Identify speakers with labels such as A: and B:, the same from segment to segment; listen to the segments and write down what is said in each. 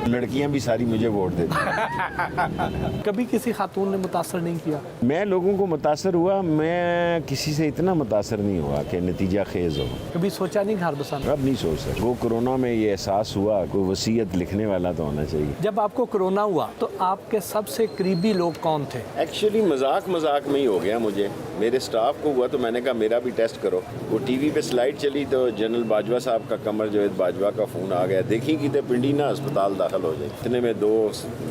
A: लड़कियां भी सारी मुझे वोट देती।
B: कभी किसी खातून ने मुतासर नहीं किया?
A: मैं लोगों को मुतासर हुआ, मैं किसी से इतना मुतासर नहीं हुआ कि नतीजा खेज हो।
B: कभी सोचा नहीं घर बसाना?
A: अब नहीं सोच सकते। वो कोरोना में ये एहसास हुआ, कोई वसीयत लिखने वाला तो होना चाहिए।
B: जब आपको कोरोना हुआ तो आपके सबसे करीबी लोग कौन थे?
A: एक्चुअली मजाक में ही हो गया मुझे। मेरे स्टाफ को हुआ तो मैंने कहा मेरा भी टेस्ट करो। वो टीवी पे स्लाइड चली तो जनरल बाजवा साहब का, कमर जावेद बाजवा का फ़ोन आ गया, देखी कि पिंडी ना अस्पताल दाखिल हो जाए। इतने में 2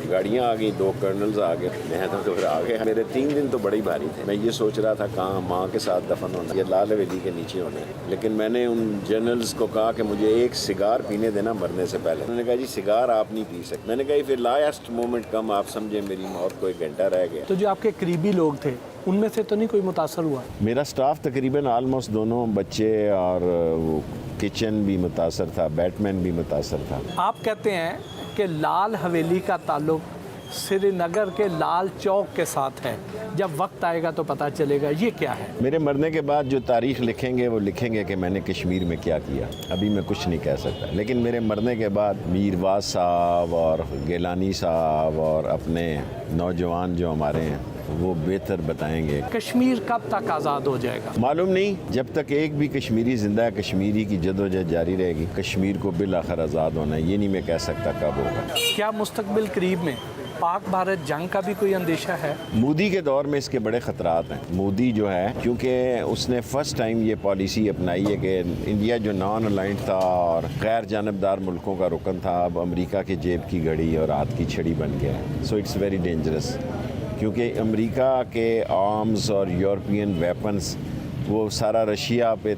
A: गाड़ियाँ आ गई, 2 कर्नल्स आ गए। मैं तो फिर आ गए। मेरे 3 दिन तो बड़े भारी थे। मैं ये सोच रहा था कहाँ माँ के साथ दफन होना, ये लाल हवेली के नीचे होना है। लेकिन मैंने उन जनरल्स को कहा कि मुझे एक सिगार पीने देना मरने से पहले। उन्होंने कहा जी सिगार आप नहीं पी सकते। मैंने कहा फिर लास्ट मोमेंट कम, आप समझे मेरी मौत को 1 घंटा रह गया।
B: तो जो आपके करीबी लोग थे उनमें से तो नहीं कोई मुतासर हुआ?
A: मेरा स्टाफ तकरीबन आलमोस्ट दोनों बच्चे और वो किचन भी मुतासर था, बैटमैन भी मुतासर था।
B: आप कहते हैं कि लाल हवेली का ताल्लुक श्रीनगर के लाल चौक के साथ है, जब वक्त आएगा तो पता चलेगा, ये क्या है?
A: मेरे मरने के बाद जो तारीख लिखेंगे वो लिखेंगे कि मैंने कश्मीर में क्या किया। अभी मैं कुछ नहीं कह सकता, लेकिन मेरे मरने के बाद मीरवाज साहब और गिलानी साहब और अपने नौजवान जो हमारे हैं वो बेहतर बताएंगे।
B: कश्मीर कब तक आज़ाद हो जाएगा?
A: मालूम नहीं, जब तक एक भी कश्मीरी जिंदा है, कश्मीरी की जदोजहद जारी रहेगी। कश्मीर को बिल आखिर आज़ाद होना है, ये नहीं मैं कह सकता कब होगा।
B: क्या मुस्तकबिल करीब में पाक भारत जंग का भी कोई अंदेशा है?
A: मोदी के दौर में इसके बड़े ख़तरात हैं। मोदी जो है, क्योंकि उसने फ़र्स्ट टाइम ये पॉलिसी अपनाई है कि इंडिया जो नॉन अलाइंड था और गैर जानबदार मुल्कों का रुकन था, अब अमेरिका के जेब की घड़ी और हाथ की छड़ी बन गया है। सो इट्स वेरी डेंजरस, क्योंकि अमेरिका के आर्म्स और यूरोपियन वेपन्स वो सारा रशिया पे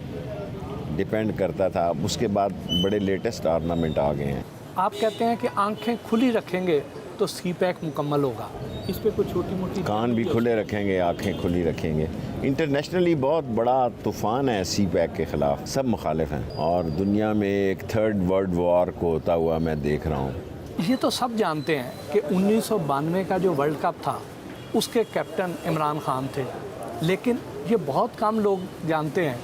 A: डिपेंड करता था। उसके बाद बड़े लेटेस्ट आर्मामेंट आ गए हैं।
B: आप कहते हैं कि आंखें खुली रखेंगे तो सी पैक मुकम्मल होगा, इस पे कुछ छोटी मोटी
A: कान भी खुले रखेंगे, आंखें खुली रखेंगे। इंटरनेशनली बहुत बड़ा तूफ़ान है सी पैक के ख़िलाफ़, सब मुखालिफ हैं और दुनिया में एक 3rd वर्ल्ड वॉर को होता हुआ मैं देख रहा हूँ।
B: ये तो सब जानते हैं कि 1992 का जो वर्ल्ड कप था उसके कैप्टन इमरान खान थे, लेकिन ये बहुत कम लोग जानते हैं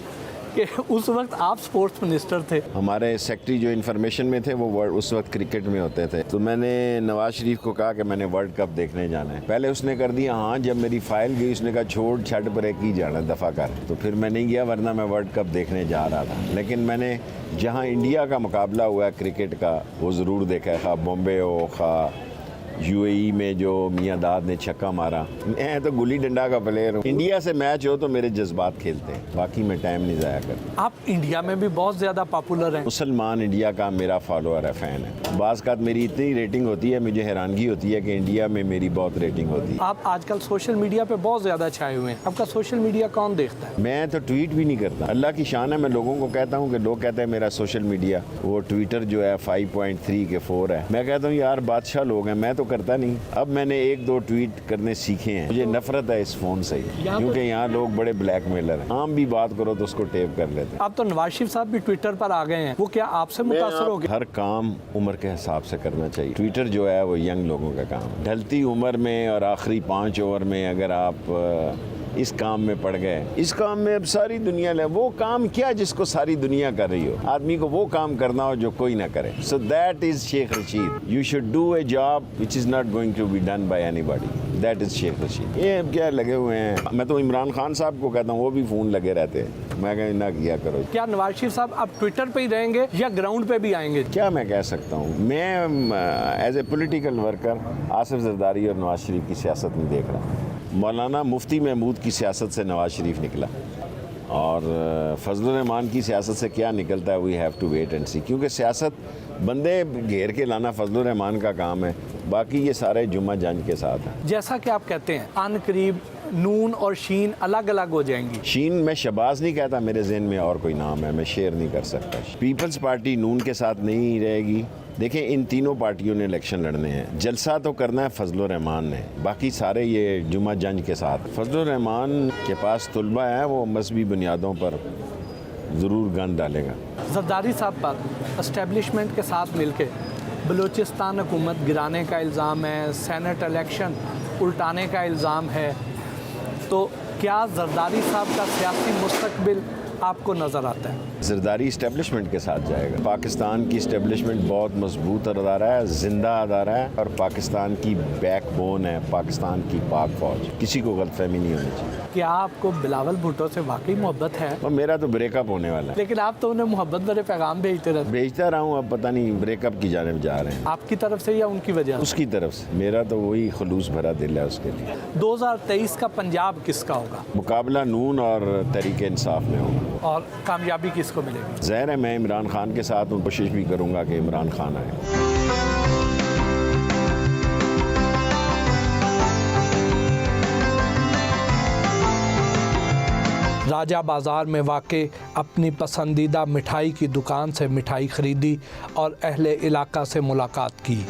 B: कि उस वक्त आप स्पोर्ट्स मिनिस्टर थे।
A: हमारे सेक्रेटरी जो इन्फॉर्मेशन में थे वो उस वक्त क्रिकेट में होते थे। तो मैंने नवाज शरीफ को कहा कि मैंने वर्ल्ड कप देखने जाना है। पहले उसने कर दिया हाँ, जब मेरी फाइल गई उसने कहा छोड़ छट पर ही जाना, दफ़ा कर। तो फिर मैं नहीं गया, वरना मैं वर्ल्ड कप देखने जा रहा था। लेकिन मैंने जहाँ इंडिया का मुकाबला हुआ है क्रिकेट का वो ज़रूर देखा है, खा बॉम्बे हो, खा यूएई में जो मियाँ दाद ने छक्का मारा। मैं तो गुल्ली डंडा का प्लेयर हूँ। इंडिया से मैच हो तो मेरे जज्बात खेलते हैं, बाकी मैं टाइम नहीं ज़ाया करता।
B: आप इंडिया में भी बहुत ज़्यादा पॉपुलर हैं।
A: मुसलमान इंडिया का मेरा फॉलोअर है, फ़ैन है। बाज़ का मेरी इतनी रेटिंग होती है, मुझे हैरानगी होती है कि इंडिया में मेरी बहुत रेटिंग होती है।
B: आप आजकल सोशल मीडिया पे बहुत ज़्यादा छाए हुए हैं, आपका सोशल मीडिया कौन देखता है?
A: मैं तो ट्वीट भी नहीं करता, अल्लाह की शान है। मैं लोगों को कहता हूँ कि लोग कहते हैं मेरा सोशल मीडिया वो ट्विटर जो है 5.3 के 4 है। मैं कहता हूँ यार बादशाह लोग हैं, मैं तो करता नहीं। अब मैंने 1-2 ट्वीट करने सीखे हैं। मुझे नफरत है इस फ़ोन से, क्योंकि यहाँ लोग बड़े ब्लैकमेलर हैं। आम भी बात करो तो उसको टेप कर लेते हैं।
B: अब तो नवाज शरीफ साहब भी ट्विटर पर आ गए हैं, वो क्या आपसे मुतासर हो गए?
A: हर काम उम्र के हिसाब से करना चाहिए। ट्विटर जो है वो यंग लोगों का काम है। ढलती उम्र में और आखिरी 5 ओवर में अगर आप इस काम में पड़ गए, इस काम में अब सारी दुनिया ले, वो काम क्या जिसको सारी दुनिया कर रही हो, आदमी को वो काम करना हो जो कोई ना करे। So that is Sheikh Rashid. You should do a job which is not going to be done by anybody, that is Sheikh Rashid. ये अब क्या लगे हुए हैं। मैं तो इमरान खान साहब को कहता हूँ, वो भी फ़ोन लगे रहते हैं। मैं कहीं ना किया करो।
B: क्या नवाज शरीफ साहब आप ट्विटर पे ही रहेंगे या ग्राउंड पे भी आएंगे?
A: क्या मैं कह सकता हूँ, मैं as a political worker Asif Zardari और नवाज शरीफ की सियासत में देख रहा हूँ। मौलाना मुफ्ती महमूद की सियासत से नवाज शरीफ निकला और फजलुर रहमान की सियासत से क्या निकलता है, we have to wait and see. क्योंकि सियासत बंदे घेर के लाना फजलुर रहमान का काम है, बाकी ये सारे जुम्मा जंज के साथ है।
B: जैसा कि आप कहते हैं अन करीब नून और शीन अलग अलग हो जाएंगी।
A: शीन मैं शहबाज नहीं कहता, मेरे जहन में और कोई नाम है, मैं शेयर नहीं कर सकता। पीपल्स पार्टी नून के साथ नहीं रहेगी। देखें, इन तीनों पार्टियों ने इलेक्शन लड़ने हैं। जलसा तो करना है फजलुर रहमान ने, बाकी सारे ये जुम्मा जंज के साथ। फजलुर रहमान के पास तुलबा है, वो मजहबी बुनियादों पर ज़रूर गंद डालेगा।
B: जरदारी साहब पर एस्टेब्लिशमेंट के साथ मिलके बलूचिस्तान हुकूमत गिराने का इल्ज़ाम है, सेनेट इलेक्शन उल्टाने का इल्ज़ाम है, तो क्या जरदारी साहब का सियासी मुस्तकबिल आपको नज़र आता है?
A: जरदारी इस्टेब्लिशमेंट के साथ जाएगा। पाकिस्तान की इस्टेब्लिशमेंट बहुत मजबूत अदारा है, जिंदा अदारा है और पाकिस्तान की बैकबोन है, पाकिस्तान की पाक फौज। किसी को गलतफहमी नहीं होनी चाहिए।
B: क्या आपको बिलावल भुट्टो से वाकई मोहब्बत है?
A: और मेरा तो ब्रेकअप होने वाला है।
B: लेकिन आप तो उन्हें मोहब्बत भरे पैगाम भेजते रहते,
A: भेजता रहा हूँ, अब पता नहीं ब्रेकअप की जाने जा रहे हैं।
B: आपकी तरफ से या उनकी वजह से?
A: उसकी तरफ से। मेरा तो वही खलूस भरा दिल है उसके लिए।
B: 2023 का पंजाब किसका होगा
A: मुकाबला नून और तहरीक इंसाफ में होगा।
B: और कामयाबी किसको मिलेगी?
A: ज़ाहिर है मैं इमरान खान के साथ हूँ, कोशिश भी करूँगा कि इमरान खान आए।
B: राजा बाज़ार में वाक़े अपनी पसंदीदा मिठाई की दुकान से मिठाई खरीदी और अहले इलाका से मुलाकात की।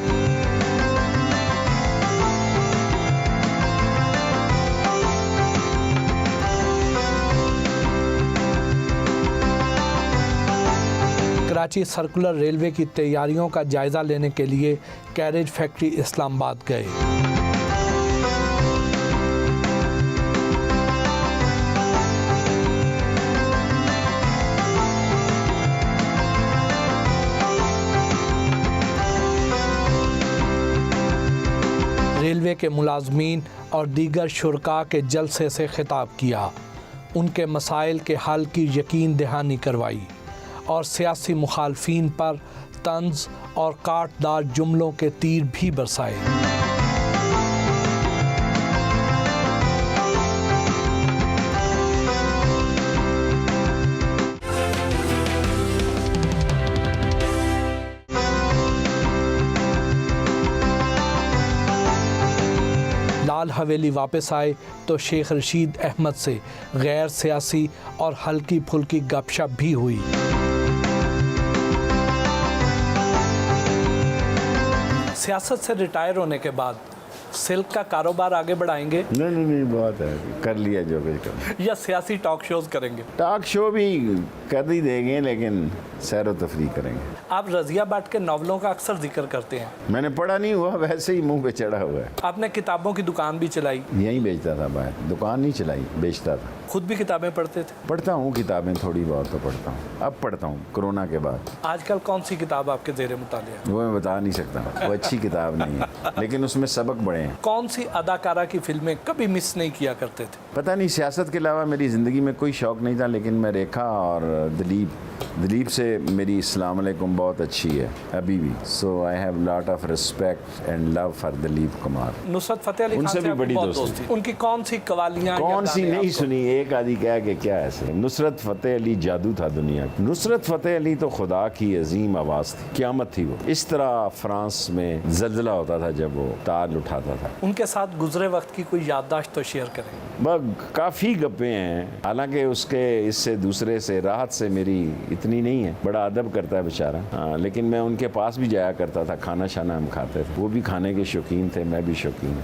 B: कराची सर्कुलर रेलवे की तैयारियों का जायज़ा लेने के लिए कैरेज फैक्ट्री इस्लामाबाद गए। रेलवे के मुलाजमीन और दीगर शुरका के जलसे से खिताब किया, उनके मसाइल के हल की यकीन दहानी करवाई और सियासी मुखालफीन पर तंज और काटदार जुमलों के तीर भी बरसाए। लाल हवेली वापस आए तो शेख रशीद अहमद से गैर सियासी और हल्की फुल्की गपशप भी हुई। सियासत से रिटायर होने के बाद सिल्क का कारोबार आगे बढ़ाएंगे?
A: नहीं बहुत है, कर लिया जो कुछ कर।
B: या सियासी टॉक शोज करेंगे?
A: टॉक शो भी कर ही देंगे, लेकिन सैर व तफरीह करेंगे।
B: आप रज़िया भट्ट के नावलों का अक्सर जिक्र करते हैं।
A: मैंने पढ़ा नहीं हुआ, वैसे ही मुंह पे चढ़ा हुआ है।
B: आपने किताबों की दुकान भी चलाई?
A: यहीं बेचता था बाहर, दुकान नहीं चलाई, बेचता था।
B: खुद भी किताबें पढ़ते थे?
A: पढ़ता हूँ किताबें, थोड़ी बहुत तो पढ़ता हूँ। अब पढ़ता हूँ कोरोना के बाद।
B: आजकल कौन सी किताब आपके ज़ेरे मुतालिया है?
A: वो मैं बता नहीं सकता, वो अच्छी किताब नहीं है, लेकिन उसमें सबक बड़े हैं।
B: कौन सी अदाकारा की फिल्में कभी मिस नहीं किया करते थे?
A: पता नहीं, सियासत के अलावा मेरी ज़िंदगी में कोई शौक़ नहीं था, लेकिन मैं रेखा और दिलीप से मेरी अस्सलाम वालेकुम बहुत अच्छी है अभी भी। So I have lot of respect and love for Dilip Kumar.
B: Nusrat Fateh Ali Khan
A: उनसे भी
B: आपकी
A: बड़ी
B: बहुत
A: दोस्ती।
B: उनकी कौन सी कवालियां
A: कौन सी नहीं
B: आपको?
A: सुनी, एक आदि कह के क्या ऐसे। नुसरत फतेह अली जादू था दुनिया की। नुसरत फतेह अली तो खुदा की अजीम आवाज़ थी, क़यामत थी वो। इस तरह फ्रांस में ज़ल्ज़ला होता था जब वो ताल उठाता था।
B: उनके साथ गुजरे वक्त की कोई याददाश्त तो शेयर करें।
A: बस काफ़ी गप्पे हैं, हालांकि उसके इससे दूसरे से राहत से मेरी इतनी नहीं है। बड़ा अदब करता है बेचारा। हाँ, लेकिन मैं उनके पास भी जाया करता था, खाना शाना हम खाते थे। वो भी खाने के शौकीन थे, मैं भी शौकीन हूँ।